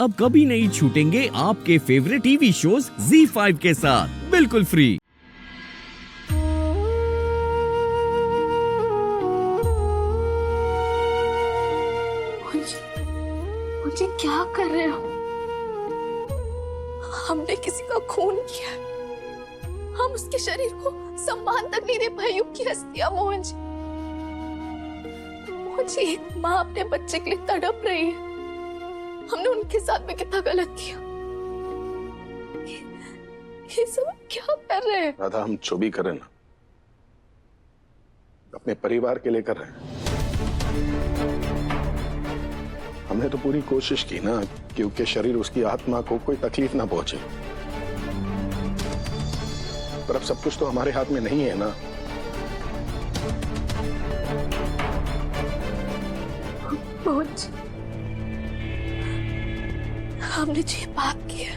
अब कभी नहीं छूटेंगे आपके फेवरेट टीवी शोज ZEE5 के साथ बिल्कुल फ्री। मुझे क्या कर रहे हो? हमने किसी का खून किया, हम उसके शरीर को सम्मान तक नहीं दे पाए। युग की हस्तियां मोहन जी, मुझे एक माँ अपने बच्चे के लिए तड़प रही है। हमने उनके साथ में कितना गलत किया। ये सब क्या कर रहे हैं? राधा, हम जो भी करें ना, अपने परिवार के लिए कर रहे हैं। हमने तो पूरी कोशिश की ना कि उसके शरीर, उसकी आत्मा को कोई तकलीफ ना पहुंचे, पर अब सब कुछ तो हमारे हाथ में नहीं है ना। मोहन जी, हमने जो ये पाप किया,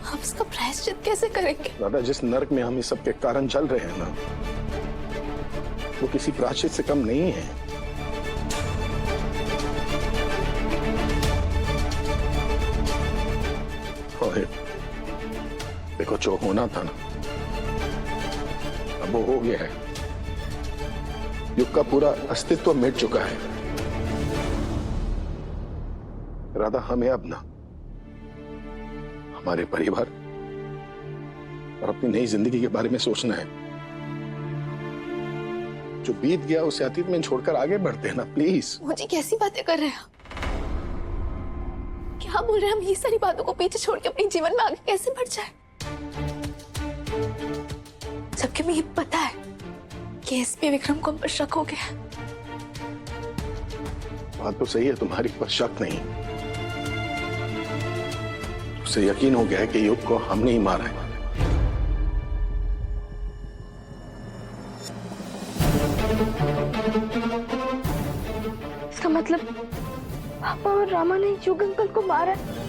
हम इसका प्रायश्चित कैसे करेंगे? राधा, जिस नर्क में हम इस सब के कारण चल रहे हैं ना, वो किसी प्रायश्चित से कम नहीं है। देखो, जो होना था ना, अब वो हो गया है। युग का पूरा अस्तित्व मिट चुका है। राधा, हमें अब ना हमारे परिवार और अपनी नई जिंदगी के बारे में सोचना है। जो बीत गया उसे अतीत में छोड़कर आगे बढ़ते हैं ना, प्लीज। मुझे कैसी बातें कर रहे हैं? क्या बोल रहे हैं? हम ये सारी बातों को पीछे छोड़ के अपने जीवन में आगे कैसे बढ़ जाए, जबकि मुझे पता है कि एसपी विक्रम को हम पर शक हो गया। बात तो सही है तुम्हारी, पर शक नहीं, उसे यकीन हो गया है कि युग को हमने ही मारा है। इसका मतलब पापा और रामा ने युग अंकल को मारा है।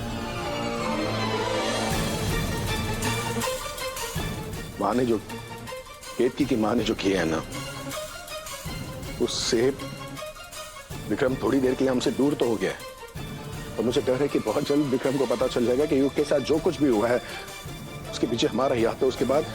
माँ ने जो, केतकी की माँ ने जो किया है ना, उससे विक्रम थोड़ी देर के लिए हमसे दूर तो हो गया है, और मुझे डर है कि बहुत जल्द विक्रम को पता चल जाएगा कि युग के साथ जो कुछ भी हुआ है उसके पीछे हमारा ही हाथ है। उसके बाद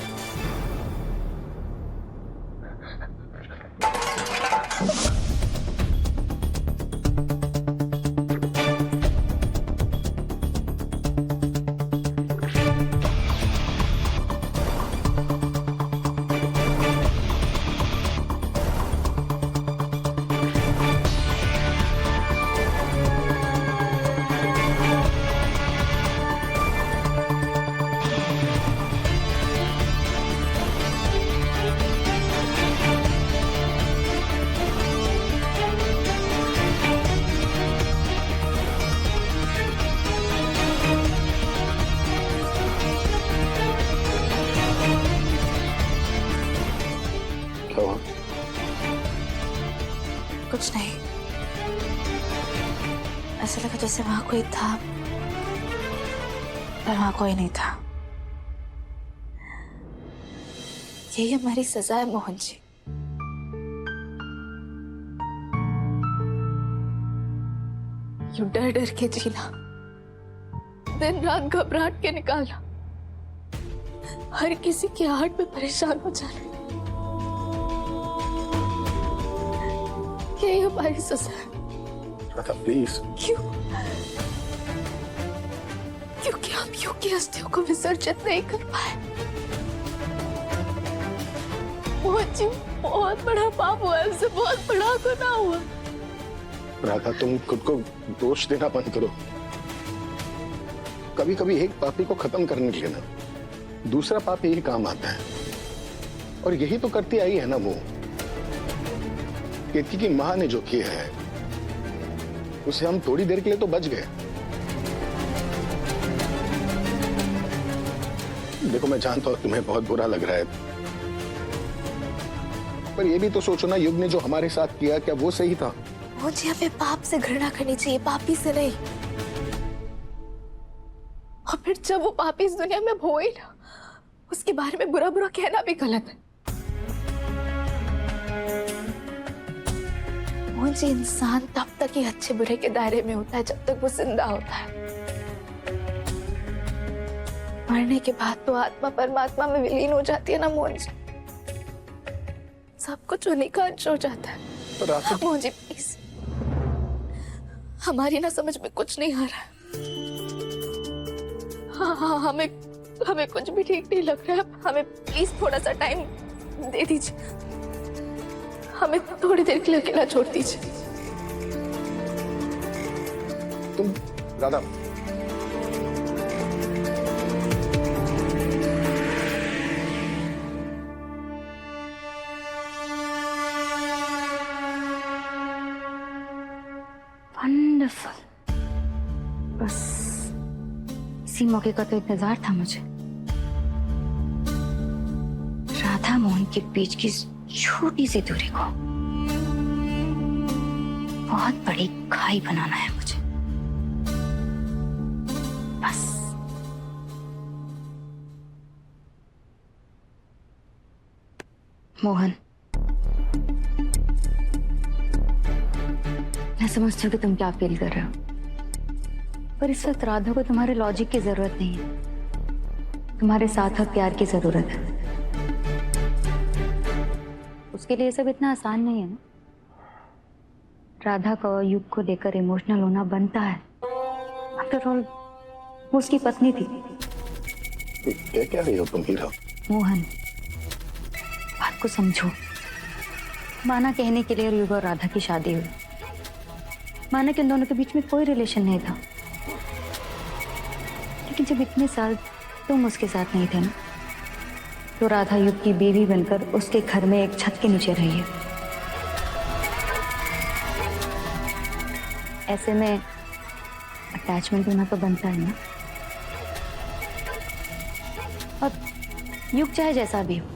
कुछ नहीं, ऐसा लगा जैसे वहां कोई था पर वहां कोई नहीं था। यही हमारी सजा है मोहन जी। यूं डर डर के जीना, दिन रात घबराहट के निकालना, हर किसी के हार्ट में परेशान हो जाना, यही हमारी सजा है। राधा, प्लीज। क्यों? क्योंकि हम युग की हस्तियों को विसर्जित नहीं कर पाए। मोहन जी, बहुत बड़ा पाप हुआ, हमसे बहुत बड़ा गुनाह हुआ। राधा, तुम खुद को दोष देना बंद करो। कभी कभी एक पापी को खत्म करने के लिए ना दूसरा पापी ही काम आता है, और यही तो करती आई है ना वो। केतकी की मां ने जो किया है उसे हम थोड़ी देर के लिए तो बच गए। देखो, मैं जानता हूं तुम्हें बहुत बुरा लग रहा है, पर ये भी तो सोचो ना, युग ने जो हमारे साथ किया, क्या वो सही था? मुझे हमें पाप से घृणा करनी चाहिए, पापी से नहीं। और फिर जब वो पापी इस दुनिया में हो ही ना, उसके बारे में बुरा बुरा कहना भी गलत है। मोहन जी, इंसान तब तक ही अच्छे बुरे के दायरे में होता है जब तक वो जिंदा होता है। मरने के बाद तो आत्मा परमात्मा में विलीन हो जाती है ना मोहन जी, सब कुछ उन्हीं का अंश हो जाता है। पर आप मोहन जी प्लीज, हमारी ना समझ में कुछ नहीं आ रहा है। हाँ, हमें कुछ भी ठीक नहीं लग रहा है। हमें प्लीज थोड़ा सा टाइम दे दीजिए, हमें थोड़ी देर के लिए अकेला छोड़ दीजिए। तुम राधा, वंडरफुल। बस इसी मौके का तो इंतजार था मुझे। राधा मोहन के बीच की इस छोटी सी दूरी को बहुत बड़ी खाई बनाना है मुझे। बस मोहन, मैं समझती हूँ कि तुम क्या फील कर रहे हो, पर इस वक्त राधा को तुम्हारे लॉजिक की जरूरत नहीं है, तुम्हारे साथ और प्यार की जरूरत है। उसके लिए सब इतना आसान नहीं है ना। राधा को युग को लेकर इमोशनल होना बनता है। आफ्टर ऑल वो उसकी पत्नी थी। क्या रही हो तुम हीरा? मोहन, बात को समझो। माना कहने के लिए युग और राधा की शादी हुई, माना कि उन दोनों के बीच में कोई रिलेशन नहीं था, लेकिन जब इतने साल तुम उसके साथ नहीं थे ना, तो राधा युग की बीवी बनकर उसके घर में एक छत के नीचे रही है। ऐसे में अटैचमेंट होना तो बनता है ना। और युग चाहे जैसा भी हो,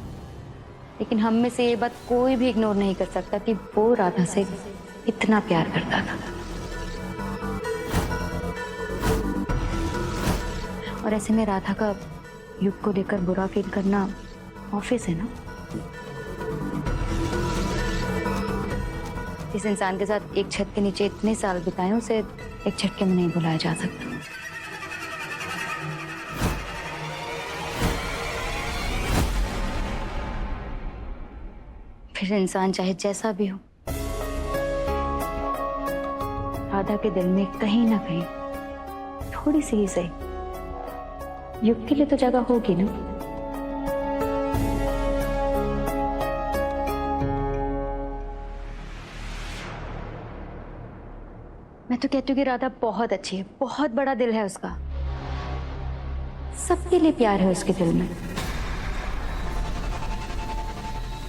लेकिन हम में से ये बात कोई भी इग्नोर नहीं कर सकता कि वो राधा से इतना प्यार करता था। और ऐसे में राधा का युग को लेकर बुरा फील करना ऑफिस है ना। इस इंसान के साथ एक छत के नीचे इतने साल बिताए, उसे एक झटके में नहीं बुलाया जा सकता। फिर इंसान चाहे जैसा भी हो, राधा के दिल में कहीं ना कहीं थोड़ी सी ही सही युग के लिए तो जगह होगी ना। मैं तो कहती हूँ कि राधा बहुत अच्छी है, बहुत बड़ा दिल है उसका, सबके लिए प्यार है उसके दिल में।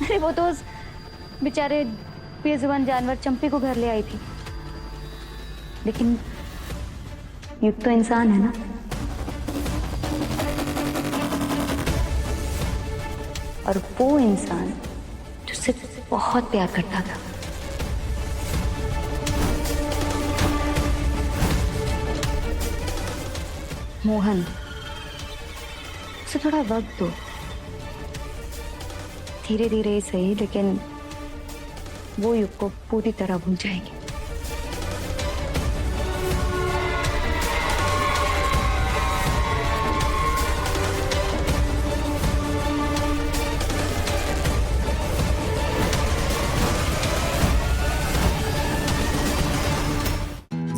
अरे वो तो उस बेचारे बेजुबान जानवर चंपी को घर ले आई थी, लेकिन युग तो इंसान है ना। और वो इंसान जो सिर्फ बहुत प्यार करता था। मोहन, उसे थोड़ा वक्त दो, धीरे धीरे ही सही, लेकिन वो युग को पूरी तरह भूल जाएगी।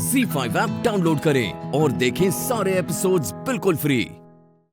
Z5 ऐप डाउनलोड करें और देखें सारे एपिसोड्स बिल्कुल फ्री।